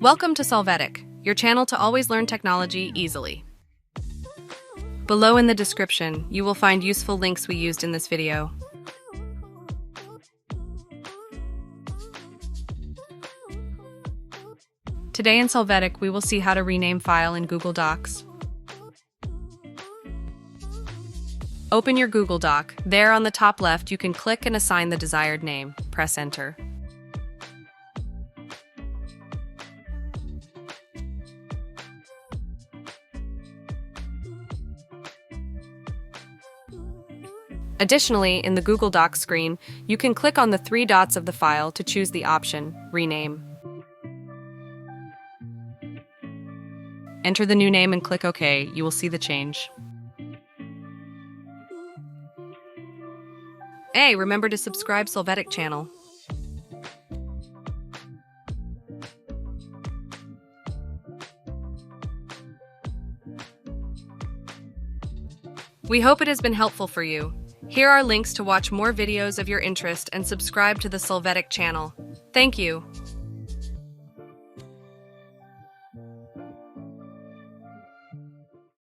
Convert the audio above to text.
Welcome to Solvetic, your channel to always learn technology easily. Below in the description, you will find useful links we used in this video. Today in Solvetic, we will see how to rename file in Google Docs. Open your Google Doc. There on the top left, you can click and assign the desired name. Press Enter. Additionally, in the Google Docs screen, you can click on the three dots of the file to choose the option, Rename. Enter the new name and click OK. You will see the change. Hey, remember to subscribe Solvetic channel. We hope it has been helpful for you. Here are links to watch more videos of your interest and subscribe to the Solvetic channel. Thank you.